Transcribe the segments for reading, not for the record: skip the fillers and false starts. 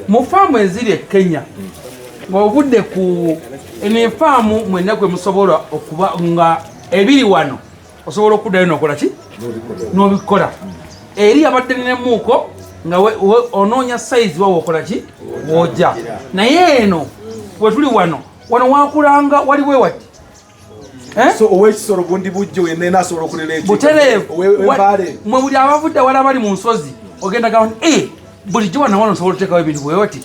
mu faamu eziri e Kenya ng'ovudde ku ene faamu mwenna gwe musobola okuba nga ebiri wano osobola okuddayo n'okola ki n'obikola eri abadde nemuuko nga onoonya sayizi wawe okola ki wojja naye eno bwe tuli wano wakulanga waliwo wati so owekisolo gundi bujjo yenna asobola okulera butereevu mwe buli abavudde wala bali mu nsozi ogenda gamba bulijjo wano osobola oteekawo ebintu bwewati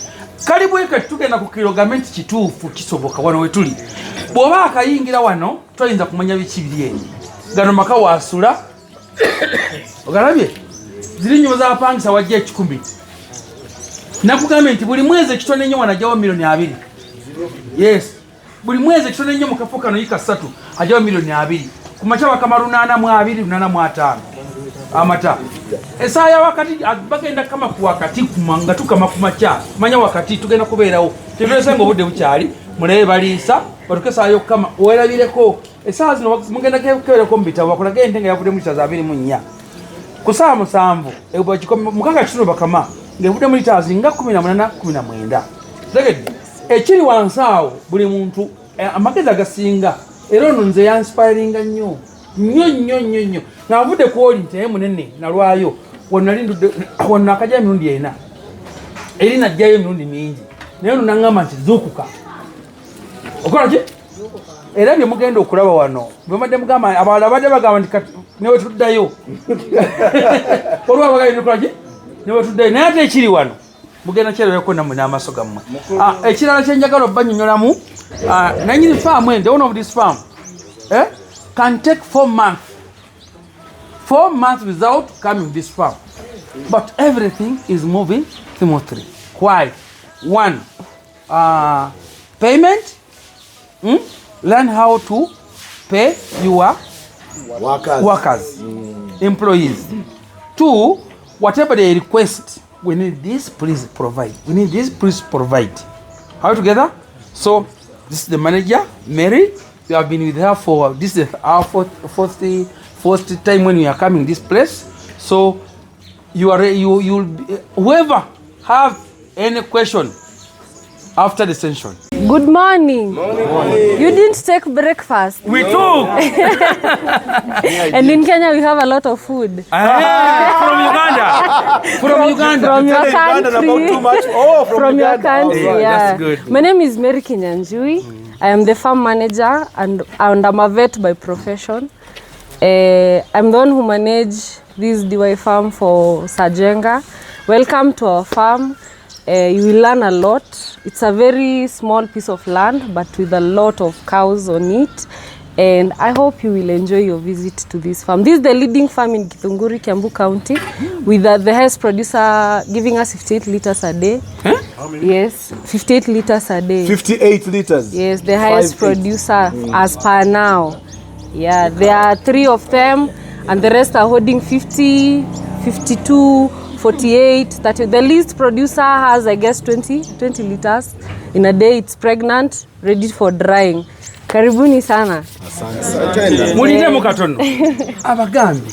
kali bwekati tugenda ku kilogamenti kituufu kisoboka wano wetuli bw'oba akayingira wano toyinza kumanya biki biri eri gano maka wasula ogalabye ziri nnyumba z'abapangisa wajja 10 nakugambye nti buli mwezi ekitone nnyo wanajjawo $2,000,000 yes buli mwezi ekitone nnyo mu kafo kano yika 3 ajjawo $2,000,000 ku makya bakamaru 8,285 amata esaa ya wakati bagenda kama ku wakati nga tukama ku makya manya wakati tugenda kubeerawo tebeese nga obudde bukyali mulebe baliisa batukesaayo kama werabireko esaa zino mugenda kebereko mu bitabo bakulage ente nga yavudde mu lita za 24 ku saa 7 mukanga kituno bakama ng'evudde mu lita nga 18-19 tegedde ekiri wansi awo buli muntu amagezi agasinga era ono nze yansipayiringa nnyo ng'avudde ku oli nti naye munene nalwayo wonna akajja emirundi 4 eri najjayo emirundi mingi naye ono naŋŋamba nti zuukuka okola ki era bye mugenda okulaba wano bwemadde mugamba abalala badde bagamba nti newe tuddayo olwa bagali nokola ki newe tuddayo naye ate ekiri wano mugenda kyerereko nammwe n'amaaso gammwe ekirala kyenjagala obbanyonyolamu nanyini faamu ende one of this farm can take 4 months without coming this farm but everything is moving smoothly. Why? One, payment. Learn how to pay your workers. Employees. 2, whatever they request, we need this, please provide. We need this, please provide. Are we together? So this is the manager, Mary. We have been with her for this is our fourth time when we are coming this place. So you'll whoever have any question after the session. Good morning. You didn't take breakfast. We took. And in Kenya we have a lot of food. From Uganda. From your country. From your country. Yeah. That's good. My name is Mary Kinyanjui. I am the farm manager and I'm a vet by profession. I'm the one who manage this DY farm for Njenga. Welcome to our farm. You will learn a lot. It's a very small piece of land but with a lot of cows on it. And I hope you will enjoy your visit to this farm. This is the leading farm in Githunguri, Kiambu County, with the highest producer giving us 58 liters a day. How many? Yes, 58 liters a day. 58 liters? Yes, the highest producer as per now. Yeah, there are 3 of them and the rest are holding 50, 52, 48, 30. The least producer has, I guess, 20 liters in a day. It's pregnant, ready for drying. Karibuni sana. Asante. Mulinde mukatono. Abagambi.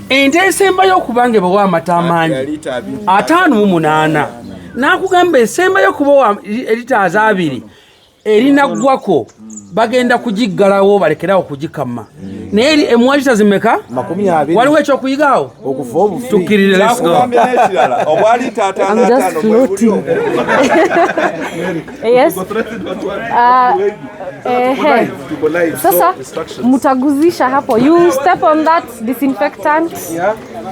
Ente esembayo okubange bawa amata amangi 58. Nakugamba esembayo kubawa lita 2 erina gwako bagenda kujiggalawo balekerawo kujikama. Naye emwalita zimeka 20. waliwo ekyokuyigaawo okuva obufi tukirire let's go. Obwali tata I'm just floating. Yes. Sasa mutaguzisha hapo. You step on that disinfectant.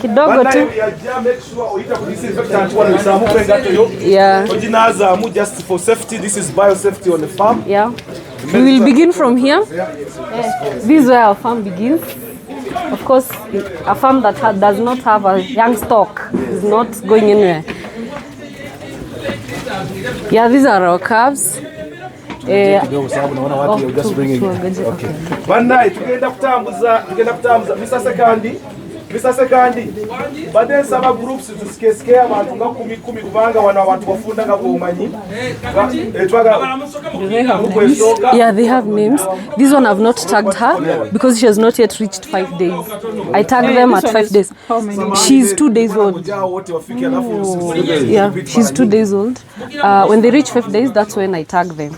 Kidogo tu. Yeah. Just for safety. This is biosafety on the farm. Yeah. We will begin from here. This is where our farm begins. Of course, a farm that does not have a young stock is not going anywhere. Yeah, these are our calves. Just bringing. Okay. Tugenda kutambuza Mr. Sekandi Mr. Sekandi, badde nsaba groups tusikesike abantu nga 10 kubanga wano abantu bafunda nga bwomanyi. Yeah, they have names. This one I've not tagged her because she has not yet reached 5 days. I tagged them at 5 days. She's 2 days old. Yeah, she's 2 days old. When they reach 5 days, that's when I tag them.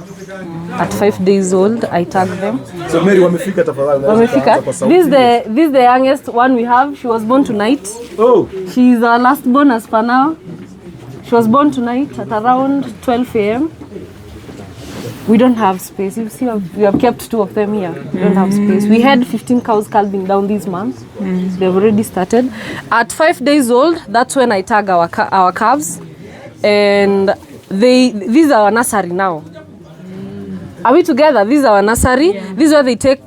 At 5 days old, I tag them. So Mary, wamefika tafadhali. Wamefika. This is the youngest one we have. She was born tonight. Oh. She's our last born as per now. She was born tonight at around 12 a.m. We don't have space. You see, we have kept 2 of them here. We don't have space. We had 15 cows calving down this month. They've already started. At 5 days old, that's when I tag our calves. And these are our nursery now. Are we together? This is our nursery. This is where they take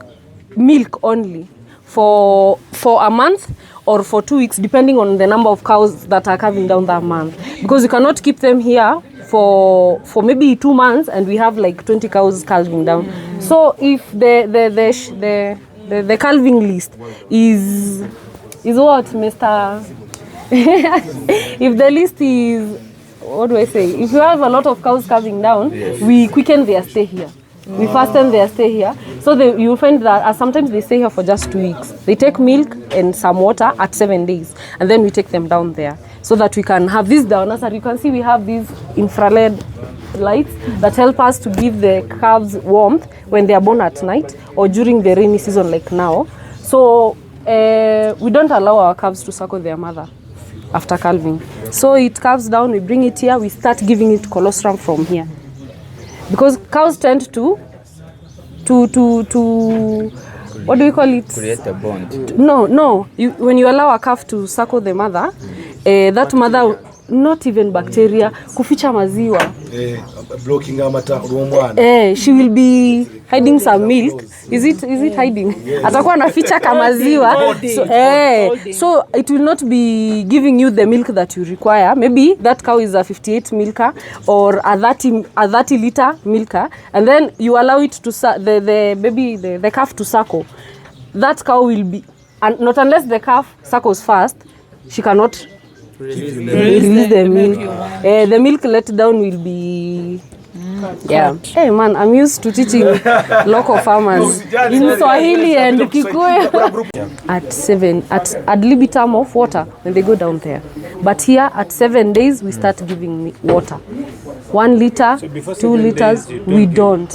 milk only for a month or for 2 weeks, depending on the number of cows that are calving down that month. Because you cannot keep them here for maybe 2 months and we have like 20 cows calving down. So if the calving list is what, Mr. If the list is, what do I say? If you have a lot of cows calving down, we quicken their stay here. We fasten their stay here. So you'll find that sometimes they stay here for just 2 weeks. They take milk and some water at 7 days. And then we take them down there so that we can have this down. As you can see, we have these infrared lights that help us to give the calves warmth when they are born at night or during the rainy season like now. So we don't allow our calves to suckle their mother after calving. So it calves down, we bring it here, we start giving it colostrum from here. Because cows tend to what do we call it? Create a bond. No. When you allow a calf to suckle the mother, that mother, not even bacteria, kuficha maziwa. Blocking amata ruomwana. She will be hiding some milk. Is it hiding? Atakuwa anaficha kamaziwa. So it will not be giving you the milk that you require. Maybe that cow is a 58 milker or a 30 liter milker, and then you allow it to the calf to suckle. That cow will be, and not unless the calf suckles fast, she cannot release the milk. The milk let down will be Hey man, I'm used to teaching local farmers in Swahili and Kikuyu. At 7, at ad libitum of water when they go down there. But here at 7 days we start giving water. 1 liter, so 2 liters, we don't,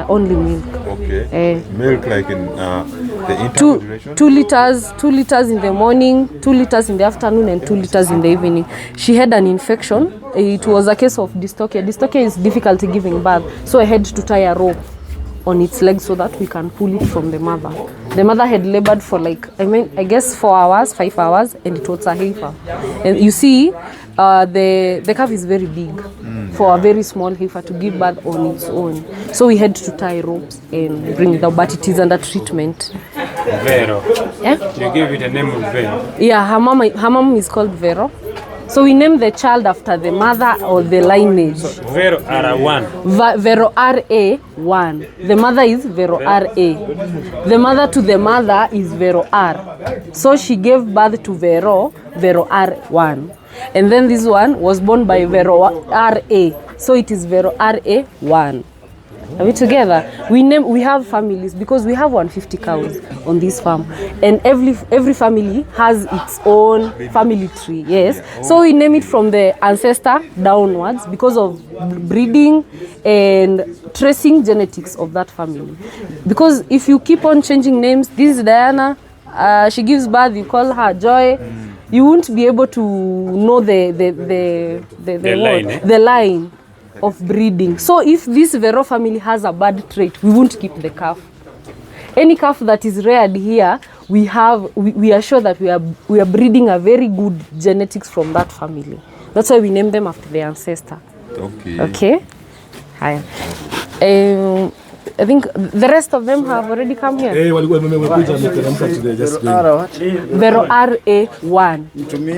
only milk. Okay. Milk like in the interval duration? 2 liters in the morning, 2 liters in the afternoon, and 2 liters in the evening. She had an infection. It was a case of dystocia. Dystocia is difficulty giving birth, so I had to tie a rope on its legs so that we can pull it from the mother. The mother had labored for I guess 4 hours, 5 hours, and it was a heifer. And you see, the calf is very big for a very small heifer to give birth on its own. So we had to tie ropes and bring it out, but it is under treatment. Vero. Yeah? You gave it a name of Vero. Yeah, her mom is called Vero. So we name the child after the mother or the lineage. Vero R1. Vero RA1. The mother is Vero RA. The mother to the mother is Vero R. So she gave birth to Vero R1. And then this one was born by Vero RA. So it is Vero RA1. Are we together? We have families because we have 150 cows on this farm, and every family has its own family tree. Yes, so we name it from the ancestor downwards because of breeding and tracing genetics of that family. Because if you keep on changing names, this is Diana, she gives birth, you call her Joy. You won't be able to know the line of breeding. So if this Vero family has a bad trait, we won't keep the calf. Any calf that is reared here, we are sure that we are breeding a very good genetics from that family. That's why we name them after the ancestor. Okay. Hi. I think the rest of them have already come here. Vero RA1. To me,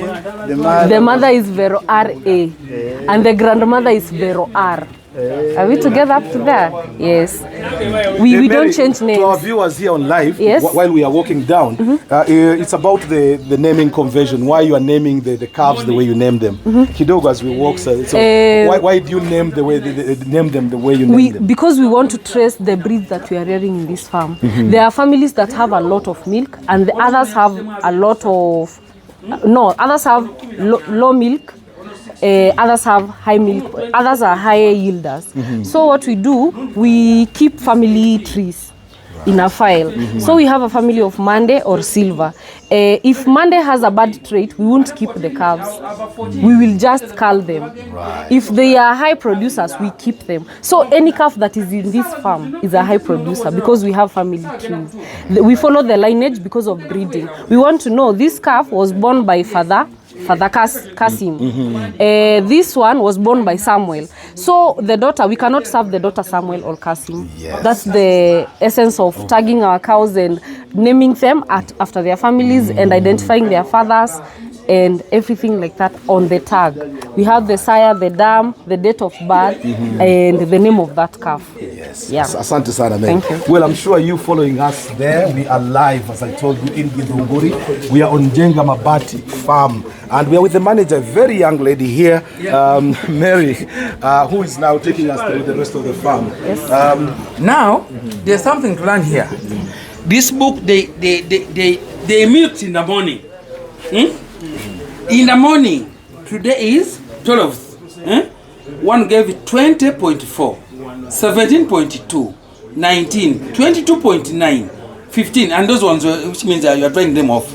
the mother is Vero RA, and the grandmother is Vero R. Are we together up to there? Yes. We don't change names. To our viewers here on live, Yes. while we are walking down, it's about the naming conversion. Why you are naming the calves the way you name them. Kidogo, as we walk, so why do you name name them the way you name them? Because we want to trace the breed that we are rearing in this farm. There are families that have a lot of milk, and the others have a lot of others have low milk. Others have high milk, others are higher yielders. So what we do, we keep family trees in a file. So we have a family of Monday or Silver. If Monday has a bad trait, we won't keep the calves. We will just cull them. If they are high producers, we keep them. So any calf that is in this farm is a high producer because we have family trees. We follow the lineage because of breeding. We want to know this calf was born by Father Kasim. This one was born by Samuel. So the daughter, we cannot serve the daughter Samuel or Kasim. Yes. That's the essence of tagging our cows and naming them after their families and identifying their fathers and everything like that on the tag. We have the sire, the dam, the date of birth, and the name of that calf. Yes. Yeah. Asante sana, man. Thank you. Well, I'm sure you following us there. We are live, as I told you, in Githunguri. We are on Njenga Mabati Farm. And we are with the manager, a very young lady here, Mary, who is now taking us through the rest of the farm. Yes. Now, there's something to learn here. This book, they milked in the morning. In the morning, today is 12th. One gave 20.4, 17.2, 19, 22.9, 15, and those ones, which means that you are drying them off.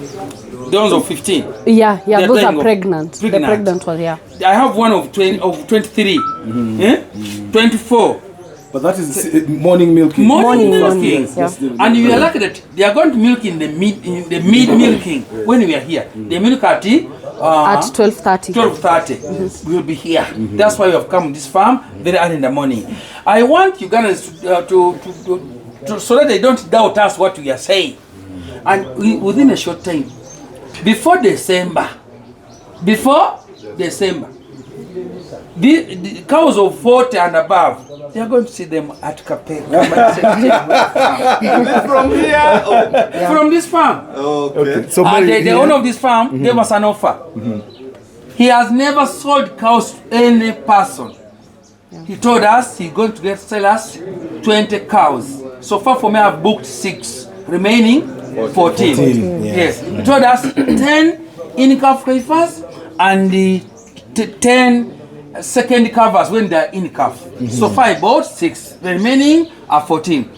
The ones of 15. Yeah, those are pregnant. pregnant. The pregnant one, yeah. I have one of 23, 24. But that is morning milking. Morning milking. Yeah. And you are lucky that they are going to milk in the mid milking when we are here. They milk at 12:30. 12:30. We will be here. That's why we have come to this farm very early in the morning. I want Ugandans to so that they don't doubt us what we are saying. And within a short time, before December, the cows of 40 and above, they are going to see them at Kapeka. From here? From this farm. Okay. So And the owner of this farm gave us an offer. He has never sold cows to any person. He told us he's going to sell us 20 cows. So far for me, I've booked 6, remaining 14. Yes. He told us 10 in-calf heifers and the 10 second calves when they're in-calf. So far I bought 6. The remaining are 14.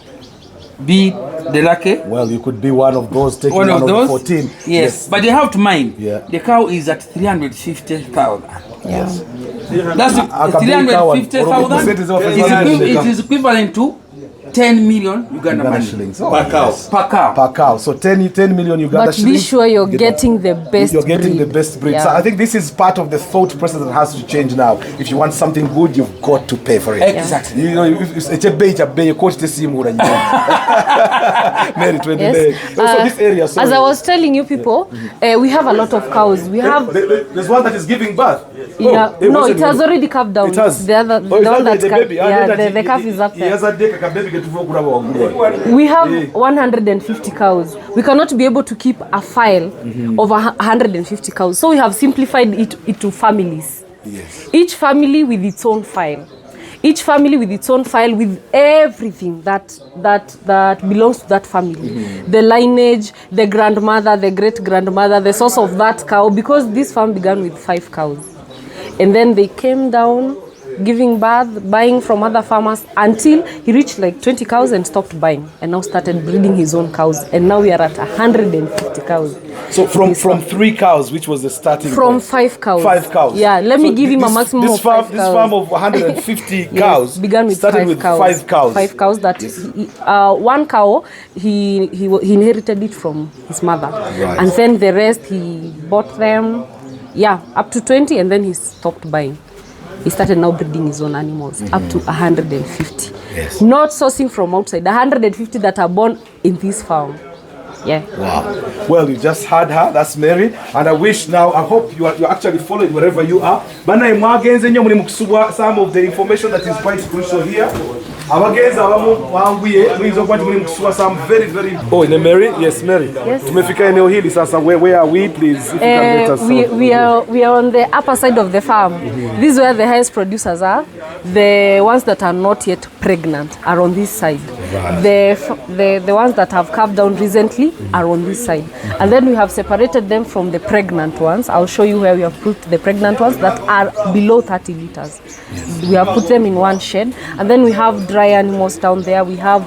Be the lucky. Well, you could be one of those taking One of those 14. Yes. But they have to mind. Yeah. The cow is at 350,000. Yes. That's 350,000. It is equivalent to 10 million Uganda shillings. per cow. Per cow. So 10 million Uganda But shillings. be sure you're getting the best You're getting breed. the best breed. Yeah. So I think this is part of the thought process that has to change now. If you want something good, you've got to pay for it. Exactly. You know, it's a bay, coach the sim. Mary, 20 days. Also this area. As I was telling you people, we have a lot of cows. We have There's one that is giving birth. no, it has already calved down. It has. The other, the one that the baby. the calf is up He has there. a dick, a baby. We have 150 cows. We cannot be able to keep a file of 150 cows. So we have simplified it into families. Yes. Each family with its own file. Each family with its own file with everything that belongs to that family. The lineage, the grandmother, the great-grandmother, the source of that cow, because this farm began with 5 cows. And then they came down, giving birth, buying from other farmers until he reached like 20 cows and stopped buying and now started breeding his own cows. And now we are at 150 cows. So from 3 cows, which was the starting From point? 5 cows. 5 cows. Yeah, let me give him a maximum of 5 cows. This farm of 150 cows began with started 5 with cows. 5 cows. 5 cows that one cow he inherited it from his mother. Right. And then the rest he bought them, up to 20, and then he stopped buying. He started now breeding his own animals up to 150. Yes. Not sourcing from outside. 150 that are born in this farm. Yeah. Wow. Well, you just heard her. That's Mary. And I wish now, I hope you're actually following wherever you are. Bana imwagenze nyo muri mukusubwa some of the information that is quite crucial here. Abagenza abamu wanguye mwizo kwati muri mukusubwa some very. Oh, in Mary? Yes, Mary. Yes. Tumefika eneo hili sasa. Where are we, please? If you can let us we are on the upper side of the farm. This is where the highest producers are. The ones that are not yet pregnant are on this side. Right. The ones that have calved down recently are on this side. And then we have separated them from the pregnant ones. I'll show you where we have put the pregnant ones that are below 30 liters. We have put them in one shed. And then we have dry animals down there. We have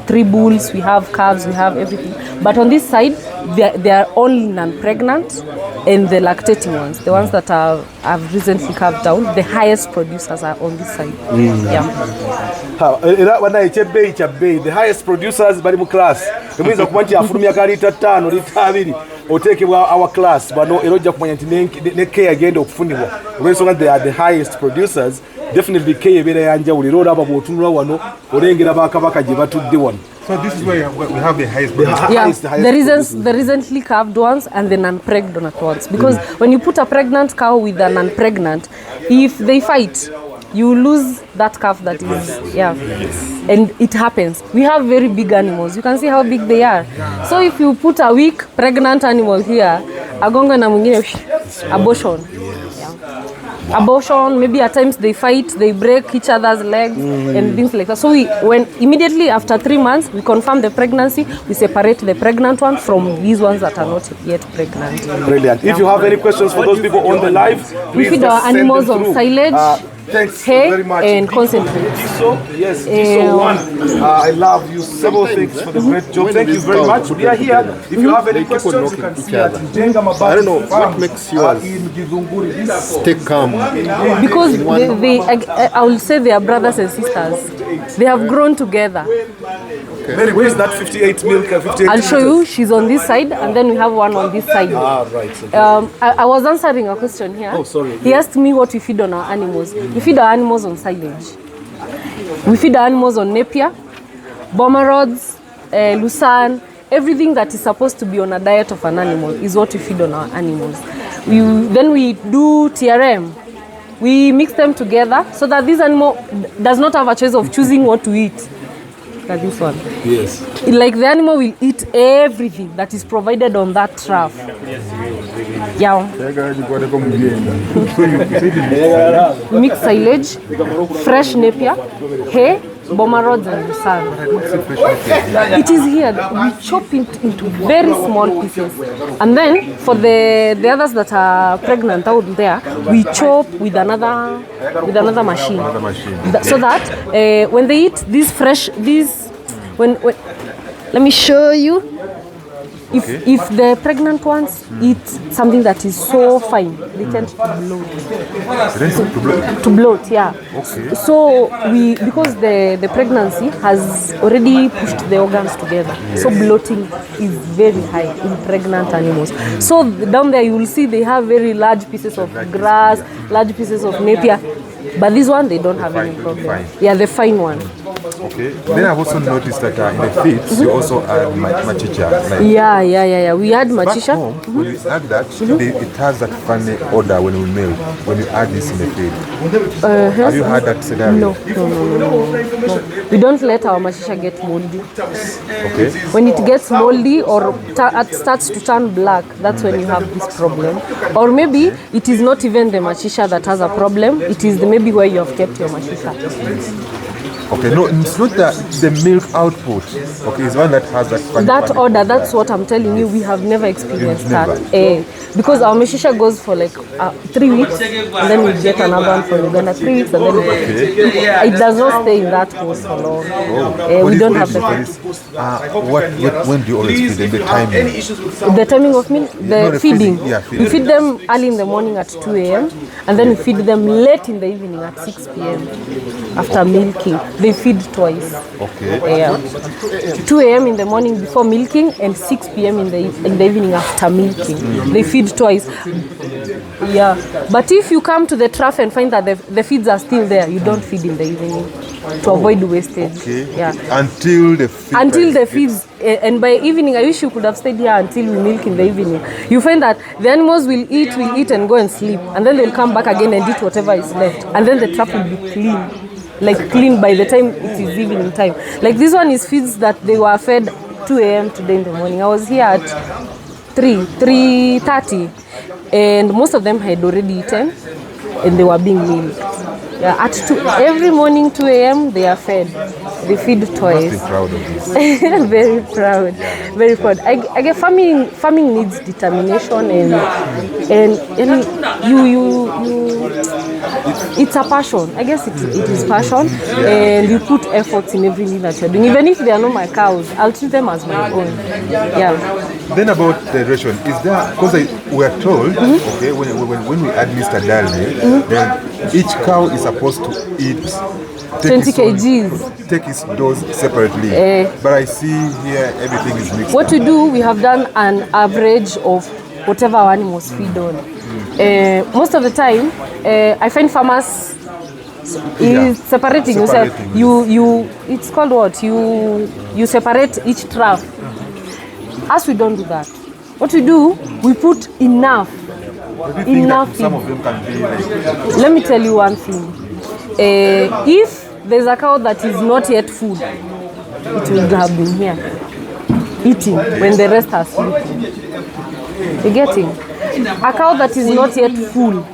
3 bulls, we have calves, we have everything. But on this side, they are only non-pregnant and the lactating ones, the ones that have recently calved down. The highest producers are on this side. Yeah. The highest producers bari mu class. Emwiza kumanti afulumya kali 5 lita 2 otekebwa our class bano eroja kumanya nti ne care agenda okufunibwa. Olwensonga they are the highest producers. Definitely care ebera yanja uliro laba botunula wano olengera bakabaka gye batudde wano. So this is where we have the highest. The recently calved ones and the non-pregnant ones. Because when you put a pregnant cow with a non-pregnant, if they fight, you lose that calf that is, and it happens. We have very big animals. You can see how big they are. So if you put a weak pregnant animal here, agonga na mwingine abortion. Abortion, maybe at times they fight, they break each other's legs and things like that. So when immediately after 3 months, we confirm the pregnancy, we separate the pregnant one from these ones that are not yet pregnant. Brilliant. If you have any questions for those people on the live, we feed our animals on silage. Thanks hay very much. And concentrate. Yes, Tiso1. I love you. Several things for the great job. Thank you very much. We are here. If you have any questions, you can see at Njenga Mabati I don't know Farm, what makes yours in Gizunguri. stay calm. Because I will say they are brothers and sisters. They have grown together. Mary, where is that 58 milk? 58 I'll show you. She's on this side, and then we have one on this side. Right. Okay. I was answering a question here. Oh, sorry. He asked me what we feed on our animals. We feed our animals on silage. We feed our animals on Napier, bomber rods, Lucerne. Everything that is supposed to be on a diet of an animal is what we feed on our animals. Then we do TRM. We mix them together so that this animal does not have a choice of choosing what to eat. Like this one. Yes. Like the animal will eat everything that is provided on that trough. Yeah. We mix silage, fresh Napier, hay, bomber rods and Lucerne. It is here. We chop it into very small pieces. And then for the others that are pregnant out there, we chop with another machine. So that when they eat when let me show you. If the pregnant ones eat something that is so fine, they tend to bloat. To bloat, yeah. Okay. So because the pregnancy has already pushed the organs together, so bloating is very high in pregnant animals. So down there you will see they have very large pieces of grass, large pieces of Napier, but this one they don't have any problem. Fine. Yeah, the fine one. Okay. Then I've also noticed that in the feeds you also add machicha. Like Yeah. We add machicha. Back home, when you add that, it has that funny odor when we milk. When you add this in the feed. Have you had that scenario? No. We don't let our machicha get moldy. Okay. When it gets moldy or starts to turn black, that's when you have this problem. Or maybe it is not even the machicha that has a problem. It is maybe where you have kept your machicha. Okay, no, it's not the milk output. Okay, it's one that has that funny Odor, that's what I'm telling you. We have never experienced Never. that. Because our machicha goes for like 3 weeks, and then we get another one from Uganda 3 weeks, and then it does not stay in that house for long. We don't have the when do you always feed them? The timing? The timing of milk, the feeding. Feeding. We feed them early in the morning at 2 a.m. and then we feed them late in the evening at 6 p.m. after milking. They feed twice. Okay. 2 a.m. in the morning before milking and 6 p.m. in the evening after milking. They feed twice. Yeah. But if you come to the trough and find that the feeds are still there, you don't feed in the evening. to avoid wastage. Okay. Yeah. Until the feed. Until the feeds, and by evening, I wish you could have stayed here until we milk in the evening. You find that the animals will eat and go and sleep, and then they'll come back again and eat whatever is left, and then the trap will be clean, like clean by the time it is evening time. Like this one is feeds that they were fed 2 a.m. today in the morning. I was here at 3:30, and most of them had already eaten, and they were being milked. Yeah, at 2 every morning 2 a.m. they are fed. They feed twice. Be proud of this. Very proud, very proud. I get farming needs determination and you it's a passion. I guess it is passion, and you put efforts in everything that you're doing. Even if they are not my cows, I'll treat them as my own. Yeah. Then about the ration, is there, because we are told, okay, when we administer Dalne, then each cow is supposed to eat 20 kgs. Take its dose separately. But I see here everything is mixed. What we do, we have done an average of whatever our animals feed on. Most of the time, I find farmers is separating yourself. You it's called what? You separate each trough. Us, we don't do that. What we do, we put enough. Enough. Some of them can be like... Let me tell you one thing. If there's a cow that is not yet full, it will have been here eating when the rest are sleeping. You're getting? A cow that is not yet full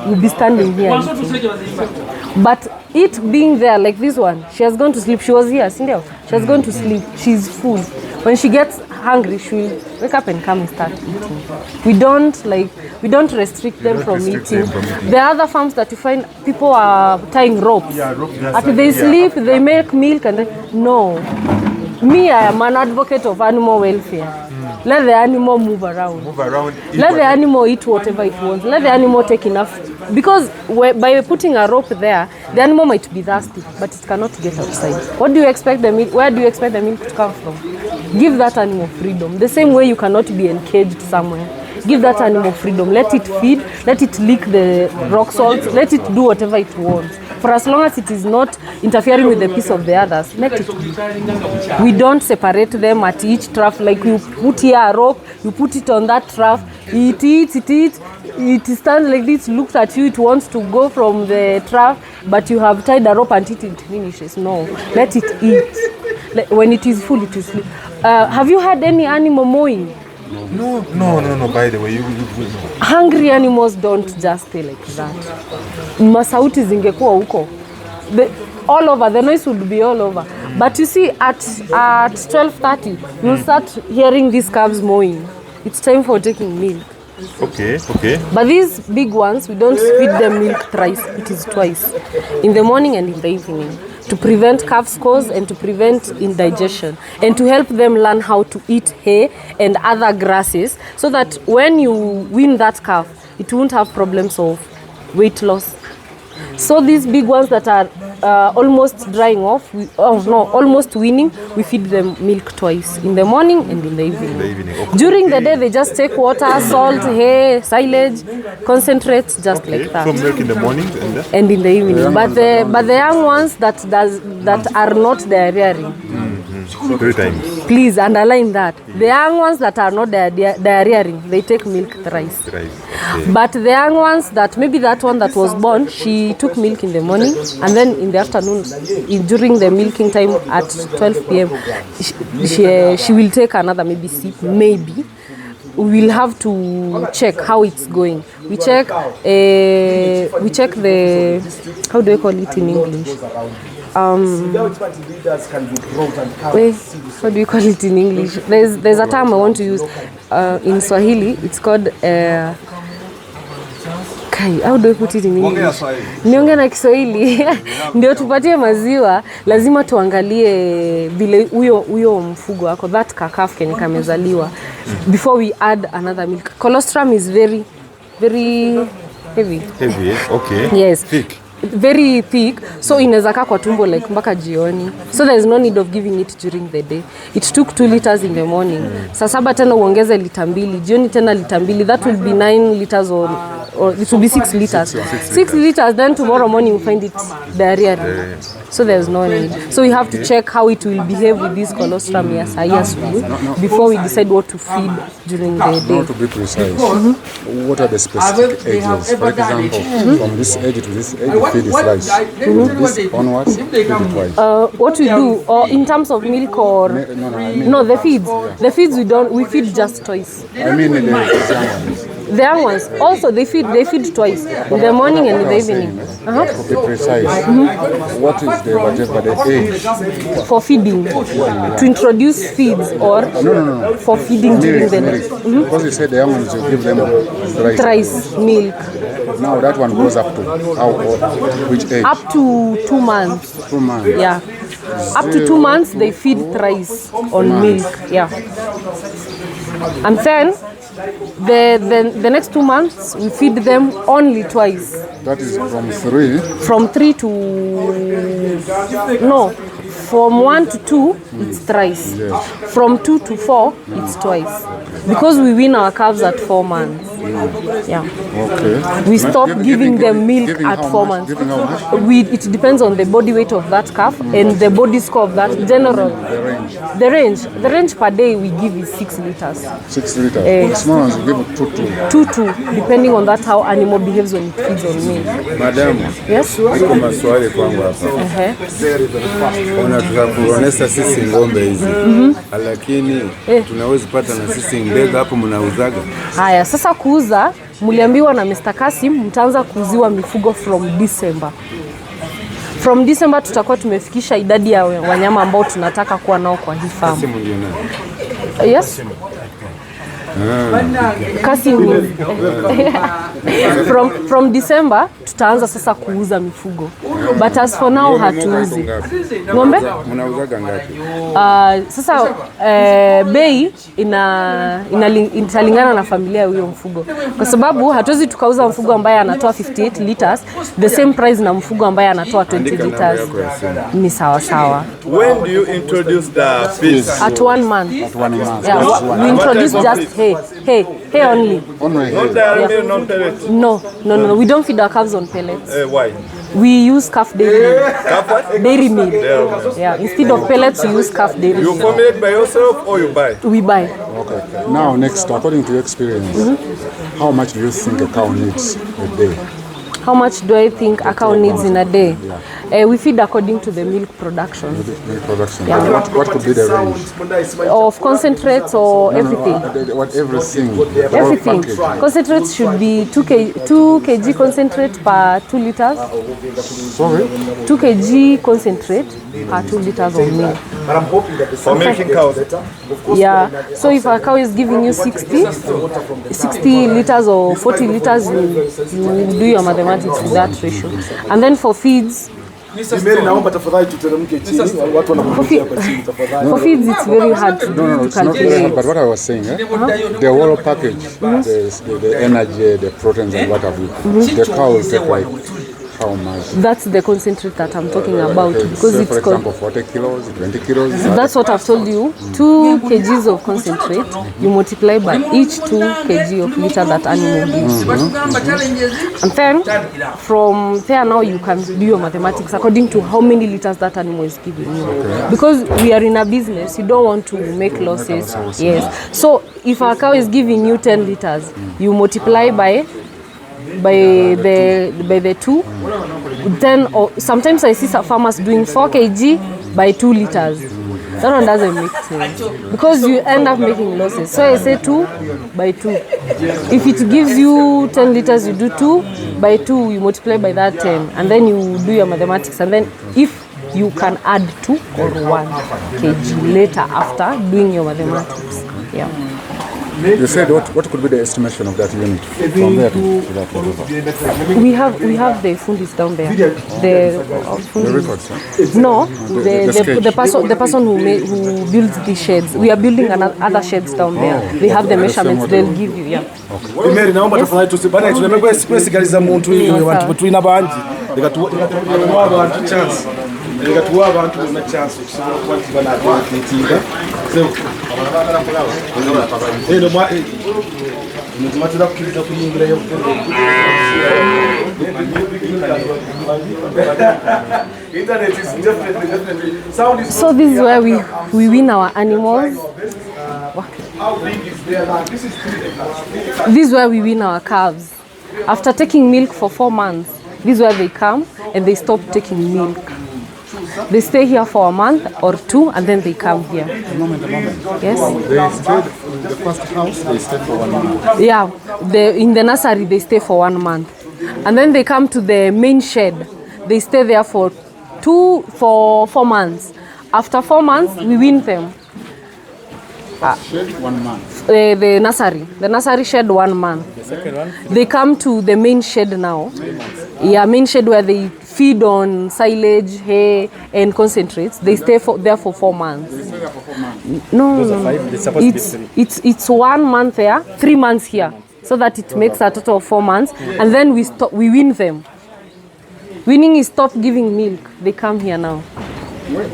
will be standing here eating. But it being there like this one, she has gone to sleep. She was here, Cindy. She has gone to sleep. She's full. When she gets hungry, she will wake up and come and start eating. We don't restrict them from eating. There are other farms that you find people are tying ropes. After they sleep, they make milk and then, no. Me, I am an advocate of animal welfare. Let the animal move around. Let the animal eat whatever it wants. Let the animal take enough. Because by putting a rope there, the animal might be thirsty, but it cannot get outside. What do you expect the milk? Where do you expect the milk to come from? Give that animal freedom. The same way you cannot be encaged somewhere. Give that animal freedom. Let it feed. Let it lick the rock salt. Let it do whatever it wants. For as long as it is not interfering with the peace of the others, let it be. We don't separate them at each trough. Like you put here a rope, you put it on that trough, it eats, it stands like this, looks at you, it wants to go from the trough, but you have tied a rope until it finishes. No, let it eat. When it is full, it is full. Have you had any animal mowing? No. By the way, you will know. Hungry animals don't just stay like that. Masauti zingekuwa huko. All over, the noise would be all over. But you see, at 12:30, you'll start hearing these calves mowing. It's time for taking milk. Okay. But these big ones, we don't feed them milk thrice. It is twice, in the morning and in the evening, to prevent calf scores and to prevent indigestion and to help them learn how to eat hay and other grasses, so that when you wean that calf, it won't have problems of weight loss. So these big ones that are almost drying off, almost weaning, we feed them milk twice, in the morning and in the evening. Okay. During the day, they just take water, salt, hay, silage, concentrates, just like that. So milk in the morning and in the evening. But the young ones that are not diarrheaing. 3 times. Please underline that. The young ones that are not diarrheaing, they take milk thrice. Okay. But the young ones that, maybe that one that was born, she took milk in the morning, and then in the afternoon, during the milking time at 12 p.m., she will take another maybe sip, maybe. We'll have to check how it's going. We check the, how do I call it in English? How do you call it in English? There's a term I want to use in Swahili. It's called how do I put it in English? Niongea na Kiswahili. Ndio tupatie maziwa, lazima tuangalie vile huyo mfugo wako, that calf kenye kamezaliwa, before we add another milk. Colostrum is very, very heavy. Heavy, okay. Yes. Thick. very thick, so inaweza kaa kwa tumbo like mpaka jioni. So there is no need of giving it during the day. It took 2 liters in the morning. Saa 7 tena uongeze lita 2, jioni tena lita 2. That will be 9 liters or it will be 6 liters. 6 liters, then tomorrow morning you find it diarrhea. So there's no need. So we have to check how it will behave with this colostrum before we decide what to feed during the day. Now to be precise, what are the specific ages? For example, from this age to this age, you feed it rice. From this onwards, feed it twice. What we do, or in terms of milk or no, the feeds. The feeds we feed just twice. I mean the young ones. The young ones also they feed twice, in the morning and in the evening. To be precise, what is the whatever the age for feeding? To introduce feeds or no. For feeding during the day. Because you said the young ones you give them thrice milk. Now that one goes up to how old? Which age? Up to 2 months. 2 months. Yeah. Up to 2 months they feed thrice on milk. Yeah. And then the next 2 months we feed them only twice. That is from 3. From 3 to from 1 to 2 it's thrice. Yes. From 2 to 4 it's twice. Because we wean our calves at 4 months. Yeah. Okay. We stop giving them milk at 4 months. Giving how much? It depends on the body weight of that calf and the body score of that general. The range per day we give is 6 liters. 6 liters. The small ones you give 2. Depending on that how animal behaves when it feeds on milk. Madam, yes. Niko maswali kwangu hapa. Unataka kuonesha sisi ng'ombe hizi. Lakini tunaweza pata na sisi ndege hapo mnauzaga. Haya, sasa kuuza mliambiwa na Mr. Kasim mtaanza kuuziwa mifugo from December. From December tutakuwa tumefikisha idadi ya wanyama ambao tunataka kuwa nao kwa hii farm. Yes. Kasim. From December tutaanza sasa kuuza mifugo. But as for now hatuuzi. Ng'ombe? Mnauzaga ngapi? Sasa bei italingana na familia ya huyo mfugo. Kwa sababu hatuwezi tukauza mfugo ambaye anatoa 58 liters the same price na mfugo ambaye anatoa 20 liters. Ni sawa sawa. When do you introduce the feeds? At 1 month. At 1 month. Yeah, we introduce just hay only. Only hay. Not the non pellets. No, we don't feed our calves on pellets. Why? We use calf dairy meal. Calf what? Dairy meal. Yeah, instead of pellets we use calf dairy You meal. formulate by yourself or you buy? We buy. Okay. Now next, according to your experience, how much do you think a cow needs a day? How much do I think a cow needs in a day? We feed according to the milk production. Milk production. Yeah. What could be the range? Of concentrates or everything? Everything. Everything. Concentrates should be 2 kg concentrate per 2 liters. Sorry? 2 kg concentrate per 2 liters of milk. For milking cows? Yeah. So if a cow is giving you 60 liters or 40 liters, you do your mathematics with that ratio. And then for feeds, for feeds it's very hard to It's not very hard, but what I was saying, the whole package, the energy, the proteins and what have you, the cow will take like how much? That's the concentrate that I'm talking about. Because so it's for example, 40 kilos, 20 kilos? That's what I've told you. 2 kgs of concentrate, you multiply by each 2 kg of litter that animal gives. And then, from there now you can do your mathematics according to how many liters that animal is giving you. Because we are in a business, you don't want to make losses. Yes. So, if a cow is giving you 10 liters, you multiply by the 2, then sometimes I see some farmers doing 4 kg by 2 liters. That one doesn't make sense because you end up making losses. So I say 2 by 2. If it gives you 10 liters, you do 2 by 2, you multiply by that 10, and then you do your mathematics, and then if you can add 2 or 1 kg later after doing your mathematics. Yeah. You said what could be the estimation of that unit from there to that whatever? We have the fundis down there. The The records, huh? no, the person who builds the sheds. We are building other sheds down there. They have the measurements. They'll give you. Yeah. Mary, naomba tafadhali tusibane tunamekuwa specializa muntu watu tuina banji nikatuwa abantu chance nikatuwa abantu na chance kusobola kuba na tetinga so eno mwa mutumatira kukiriza kuyingira yo internet is definitely sound is So this is where we wean our animals. how big is there now? This is 3 acres. This is where we wean our calves. After taking milk for 4 months, this is where they come and they stop taking milk. They stay here for a month or 2 and then they come here. A moment. Yes? They stayed in the first house, they stayed for 1 month. Yeah, in the nursery they stay for 1 month. And then they come to the main shed. They stay there for 4 months. After 4 months, we wean them. Shed 1 month. The nursery shed 1 month. The second one? They come to the main shed now. Yeah, main shed where they feed on silage, hay, and concentrates. They stay there for 4 months. They stay there for 4 months. No. It's 1 month there, 3 months here, so that it makes a total of 4 months. And then we wean them. Weaning is stop giving milk. They come here now.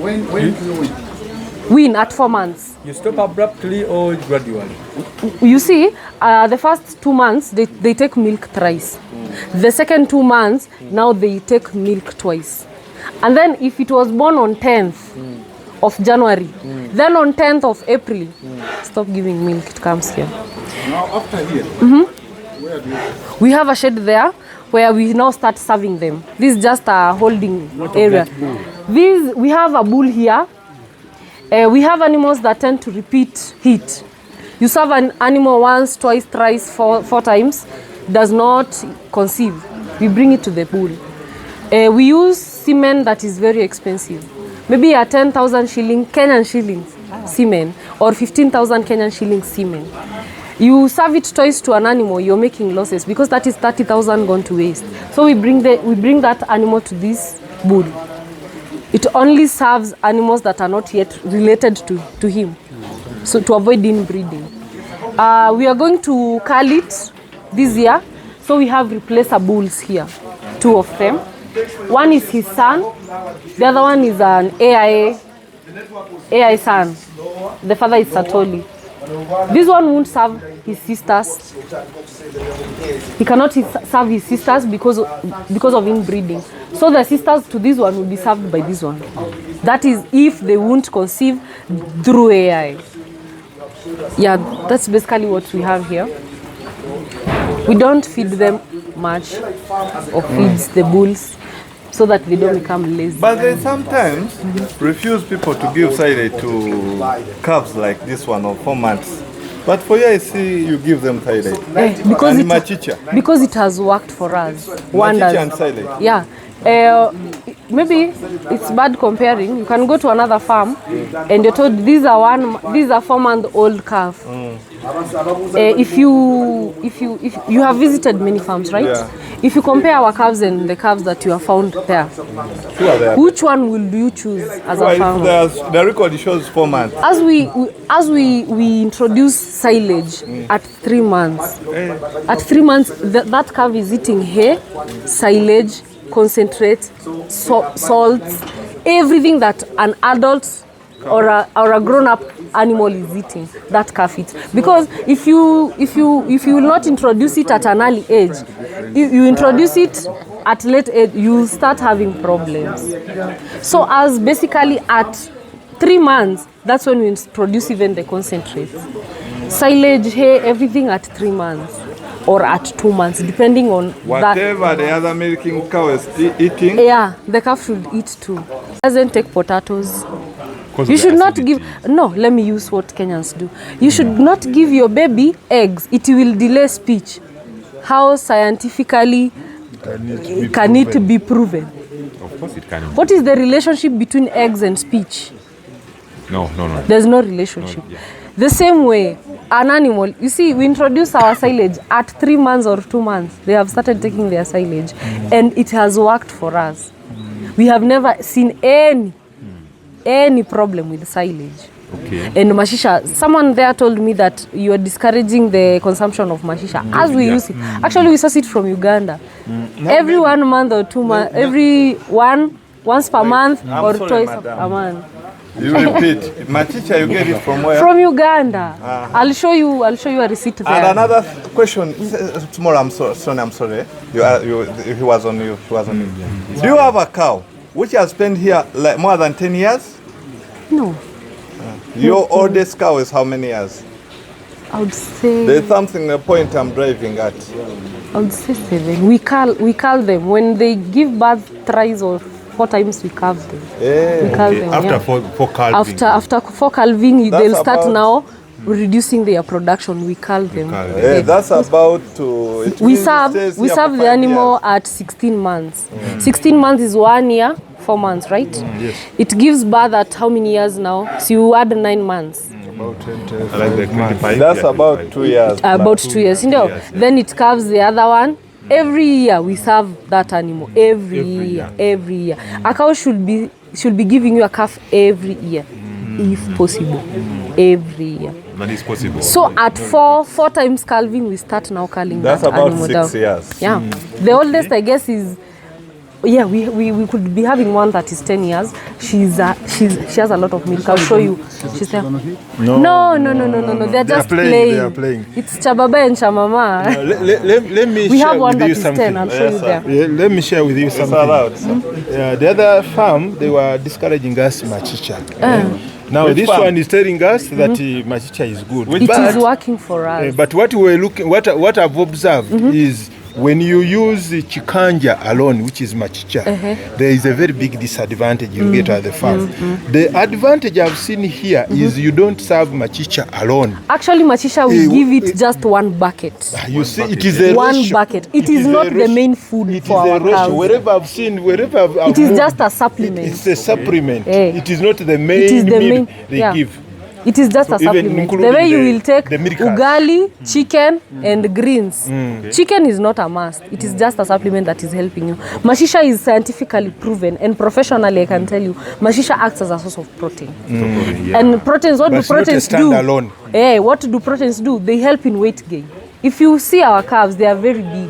When do you wean? Wean at 4 months. You stop abruptly or gradually? You see, the first 2 months, they take milk thrice. The second 2 months, now they take milk twice. And then if it was born on 10th of January, then on 10th of April, stop giving milk, it comes here. Now after here, where do you? We have a shed there where we now start serving them. This is just a holding area. We have a bull here. We have animals that tend to repeat heat. You serve an animal once, twice, thrice, 4 times, does not conceive. We bring it to the bull. We use semen that is very expensive. Maybe a 10,000 shilling Kenyan shillings semen or 15,000 Kenyan shillings semen. You serve it twice to an animal, you're making losses because that is 30,000 gone to waste. So we bring that animal to this bull. It only serves animals that are not yet related to him, so to avoid inbreeding. We are going to cull it this year, so we have replacer bulls here, 2 of them. One is his son, the other one is an AI son. The father is Satoli. This one won't serve his sisters. He cannot serve his sisters because of inbreeding. So the sisters to this one will be served by this one. That is if they won't conceive through AI. Yeah, that's basically what we have here. We don't feed them much or feeds the bulls so that they don't become lazy. But they sometimes refuse people to give silage to calves like this one of 4 months. But for you, I see you give them silage. Because it has worked for us. Machicha and silage. Yeah. Maybe it's bad comparing. You can go to another farm and you're told these are 4-month-old calf. If you have visited many farms, right? Yeah. If you compare our calves and the calves that you have found there, which one will you choose as a farmer? The record shows 4 months. As we introduce silage at 3 months. At 3 months, that calf is eating hay, silage, concentrate, salts, everything that an adult or a grown-up animal is eating, that calf eats. Because if you will not introduce it at an early age, you introduce it at late age, you start having problems. So as basically at 3 months, that's when we produce even the concentrates. Silage, hay, everything at 3 months. Or at 2 months, depending on whatever the other milking cow is eating. Yeah, the calf should eat too. Doesn't take potatoes. You should not give. No, let me use what Kenyans do. You should not give your baby eggs. It will delay speech. How scientifically can it be proven? Of course it can. What is the relationship between eggs and speech? No. There's no relationship. No, yeah. The same way, an animal, you see, we introduce our silage at 3 months or 2 months. They have started taking their silage, and it has worked for us. We have never seen any problem with silage. Okay. And mashisha, someone there told me that you are discouraging the consumption of mashisha as we use it. Actually, we source it from Uganda. Every 1 month or 2 months, once per month or twice a month. You repeat. Machicha, you get it from where? From Uganda. I'll show you a receipt there. And another question. Tomorrow, I'm sorry. He was on you. Do you have a cow which has spent here like more than 10 years? No. Your oldest cow is how many years? I would say. There's something, a point I'm driving at. I would say 7. We cull them when they give birth thrice or 4 times. We calve them. Yeah. We calve them. After for calving. After for calving, they'll start about- now reducing their production. We cull them. Yeah, that's about to. It We means it stays serve here for the 5 animal years. at 16 months. 16 months is 1 year, 4 months, right? Yes. It gives birth at how many years now? So you add 9 months. Like the 25. That's about 2 years. About 2 years, you know. Then it calves the other one. Every year we serve that animal. Every year. A cow should be giving you a calf every year, if possible. Every year. That is possible. So at 4 times calving, we start now culling That's that about animal 6 down. years. Yeah. The oldest, I guess, is. Yeah, we could be having one that is 10 years. She has a lot of milk. I'll show you. She's there. No. They're just playing. They are playing. It's Chababa and Chamama. Let me We share have one with that you is something. 10. I'll show you there. Yeah, let me share with you It's something. allowed. The other farm, they were discouraging us machicha. Now Which this farm? one is telling us that machicha is good. It is working for us. But what I've observed is when you use chikanja alone, which is machicha, there is a very big disadvantage you get at the farm. The advantage I've seen here is you don't serve machicha alone. Actually, Machisha will give it just 1 bucket. You see, it is a 1 ratio. bucket. It is not the main food It for is a our ratio. cows. Wherever I've It is moved, just a supplement. It's a supplement. Eh. It is not the main It is the meal main- they yeah. give. It is just a even supplement. The including way you the- will take the milk cars. ugali, chicken, and greens. Chicken is not a must. It is just a supplement that is helping you. Mashisha is scientifically proven, and professionally, I can tell you, Mashisha acts as a source of protein. And proteins, what But do it's not a proteins do? standalone. What do proteins do? They help in weight gain. If you see our calves, they are very big.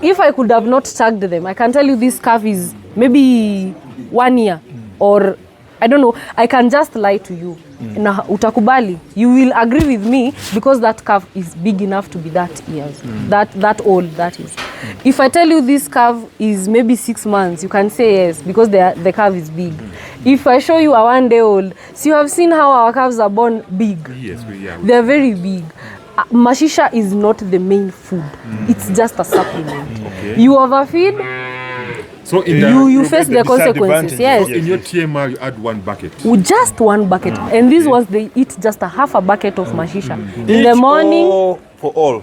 If I could have not tagged them, I can tell you this calf is maybe 1 year, or I don't know. I can just lie to you. Na utakubali, you will agree with me because that calf is big enough to be that years, that old, that is. If I tell you this calf is maybe 6 months, you can say yes because the calf is big. If I show you a 1 day old, so you have seen how our calves are born big. Yes, They are very big. Mashisha is not the main food. It's just a supplement. You overfeed, So you face the consequences. Yes. In your TMR, you add 1 bucket. With just 1 bucket. And these ones, they eat just a half a bucket of mashisha. In the morning, For all.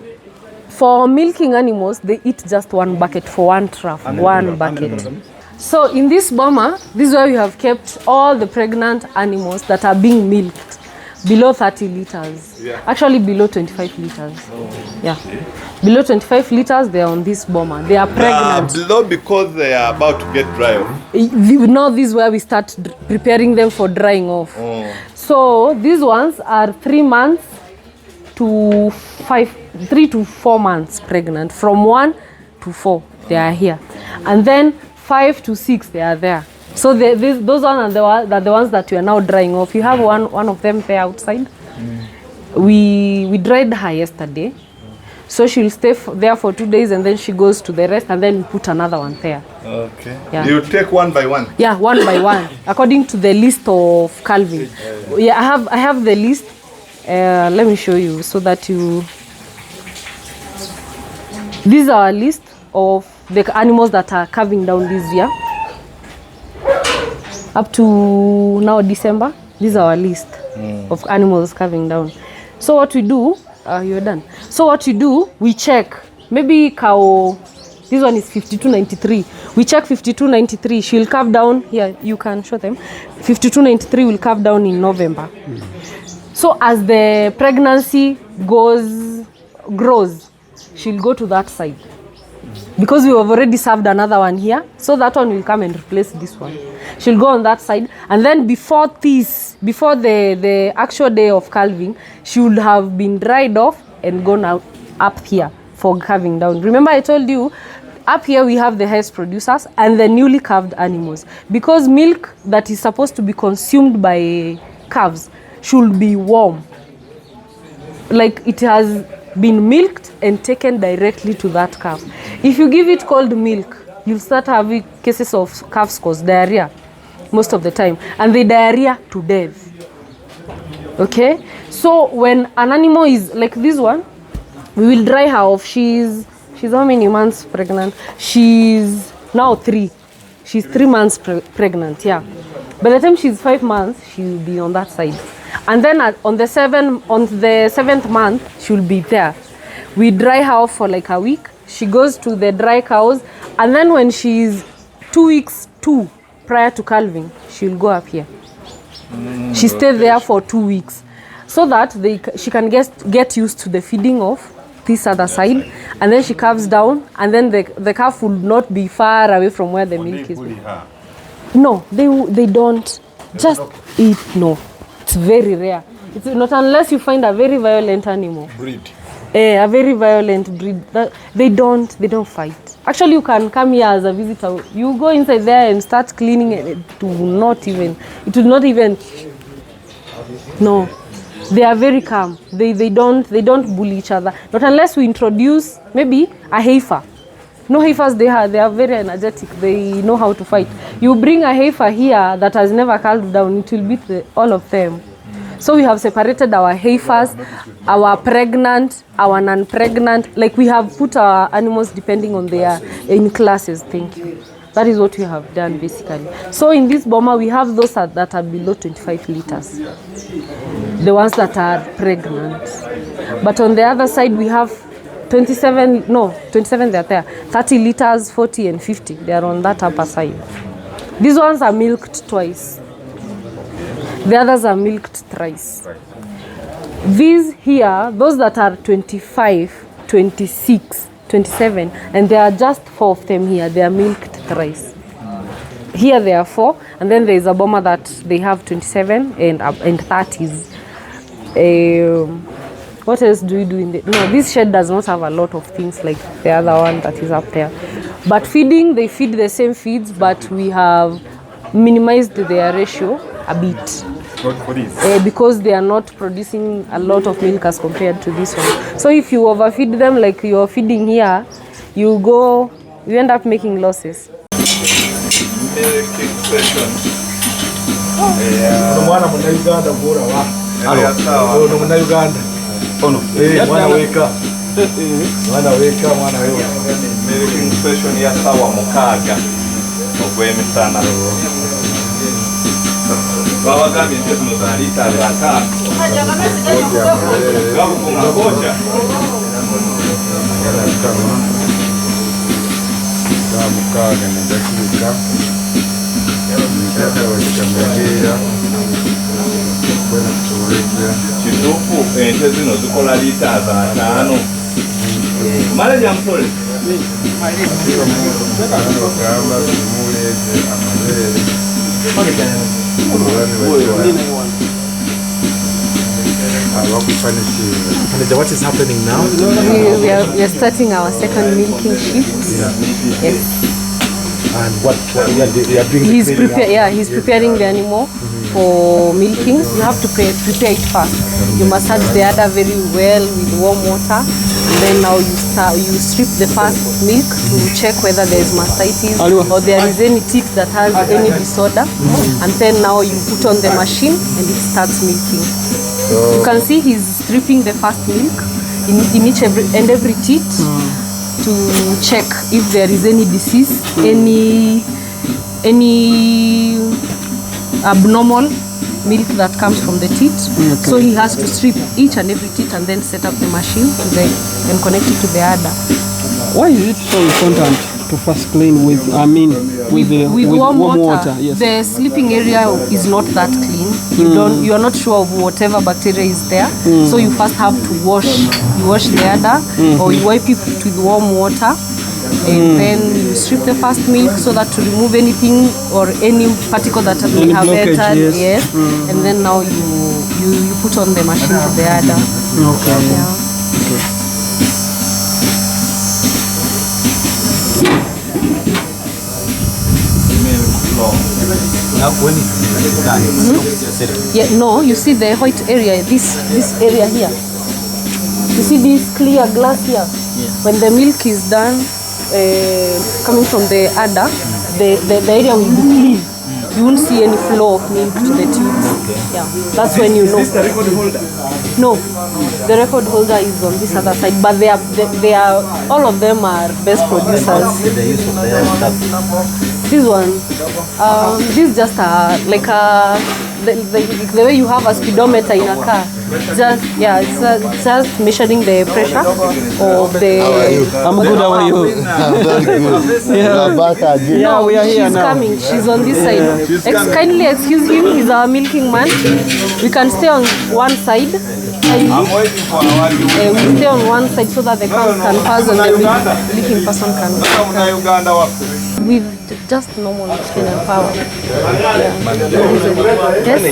for milking animals, they eat just 1 bucket for 1 trough, 1 bucket. So in this boma, this is where we have kept all the pregnant animals that are being milked below 30 liters. Actually below 25 liters. Yeah. Below 25 liters, they are on this boma. They are pregnant. Below because they are about to get dry off. Now this is where we start preparing them for drying off. So these ones are 3 months to 3 to 4 months pregnant. From 1 to 4, they are here. And then 5 to 6, they are there. So those ones are the ones that we are now drying off. You have one of them there outside. We dried her yesterday. So she'll stay there for 2 days and then she goes to the rest and then we put another one there. Okay. Yeah. You take 1 by 1. Yeah, 1 by 1, according to the list of calving. Yeah, I have the list. Let me show you so that you. These are a list of the animals that are calving down this year. Up to now December, this is our list of animals calving down. So what we do, you're done. So what we do, we check. Maybe cow, this one is 5293. We check 5293. She'll calve down here. You can show them. 5293 will calve down in November. So So as the pregnancy grows, she'll go to that side. Because we have already served another one here, so that one will come and replace this one. She'll go on that side, and then before the actual day of calving, she would have been dried off and gone out up here for calving down. Remember I told you, up here we have the highest producers and the newly calved animals. Because milk that is supposed to be consumed by calves should be warm. Like it has been milked and taken directly to that calf. If you give it cold milk, you'll start having cases of calves cause diarrhea most of the time, and they diarrhea to death. Okay, so when an animal is like this one, we will dry her off. She's how many months pregnant? She's now 3. She's 3 months pregnant. Yeah, by the time she's 5 months, she will be on that side. And then on the 7th month, she'll be there. We dry her off for like a week. She goes to the dry cows, and then when she's 2 weeks prior to calving, she'll go up here. She stays there for 2 weeks, so that she can get used to the feeding of this other side, and then she calves down, and then the calf will not be far away from where the milk is. No, they don't. Just eat. No. It's very rare. It's not unless you find a very violent animal. Breed. A very violent breed. They don't fight. Actually, you can come here as a visitor. You go inside there and start cleaning, and it will not even. No, they are very calm. They don't bully each other. Not unless we introduce maybe a heifer. No heifers, they are very energetic. They know how to fight. You bring a heifer here that has never calved down, it will beat all of them. So we have separated our heifers, our pregnant, our non-pregnant. Like we have put our animals depending on their in classes. Thank you. That is what we have done basically. So in this boma, we have those that are below 25 liters. The ones that are pregnant. But on the other side, we have 27 they are there. 30 liters, 40 and 50. They are on that upper side. These ones are milked twice. The others are milked thrice. These here, those that are 25, 26, 27, and there are just 4 of them here. They are milked thrice. Here there are 4, and then there is a boma that they have 27 and 30s. What else do we do in the... No, this shed does not have a lot of things like the other one that is up there. But feeding, they feed the same feeds, but we have minimized their ratio a bit. Because they are not producing a lot of milk as compared to this one. So if you overfeed them like you are feeding here, you end up making losses. Mwana weka. Milking session ya sawa mukaga. Ogwemisana. Baba kami ndio tunalita raka. Gabu kuna koja. Mukaga ndakuka. Chitupu ente zino zikola lita za 5. Mara ya mpole. What is happening now? We are starting our second milking shift. Yes. And what you are doing? He's preparing the animal for milking. You have to prepare it first. You massage the udder very well with warm water, and then now you strip the first milk to check whether there is mastitis or there is any teat that has any disorder, and then now you put on the machine and it starts milking. You can see he's stripping the first milk in every teat. To check if there is any disease, any abnormal milk that comes from the teat. Okay. So he has to strip each and every teat and then set up the machine and connect it to the udder. Why is it so important to first clean with warm water? Yes. The sleeping area is not that clean. You are not sure of whatever bacteria is there. So you first have to wash. You wash the udder, or you wipe it with warm water, and then you strip the first milk so that to remove anything or any particle that may have entered. Yes. And then now you put on the machine to the udder. Okay. Yeah. Now when it's done, it's Yeah, no, you see the white area, this area here. You see this clear glass here? When the milk is done, coming from the udder, the area will be clean. You won't see any flow of milk to the tubes. Yeah, that's when you know. Is this the record holder? No, the record holder is on this other side, but they are all of them are best producers. the use of the stuff. This one, this is just like the way you have a speedometer in a car. It's just measuring the pressure of the. I'm good, how are you? Very good. Yeah. Back again. Yeah, we are here she's now. coming. She's on this side. Kindly excuse him. He's our milking man. We can stay on one side. I'm waiting for our We stay on one side so that the cows can pass and the milking person can. With just normal Kenyan power. Yes.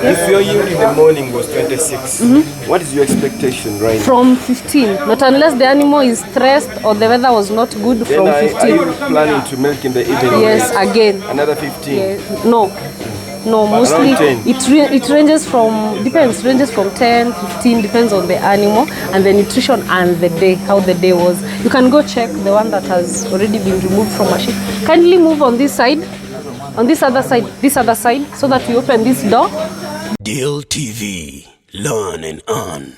If your yield in the morning was 26, what is your expectation right now? From 15, not unless the animal is stressed or the weather was not good. From 15. Are you planning to milk in the evening? Yes, again. Another 15? Yeah. No, mostly it ranges from, ranges from 10, 15, depends on the animal and the nutrition and the day, how the day was. You can go check the one that has already been removed from a sheep. Kindly move on this side, on this other side, so that we open this door. Deal TV, learn and earn.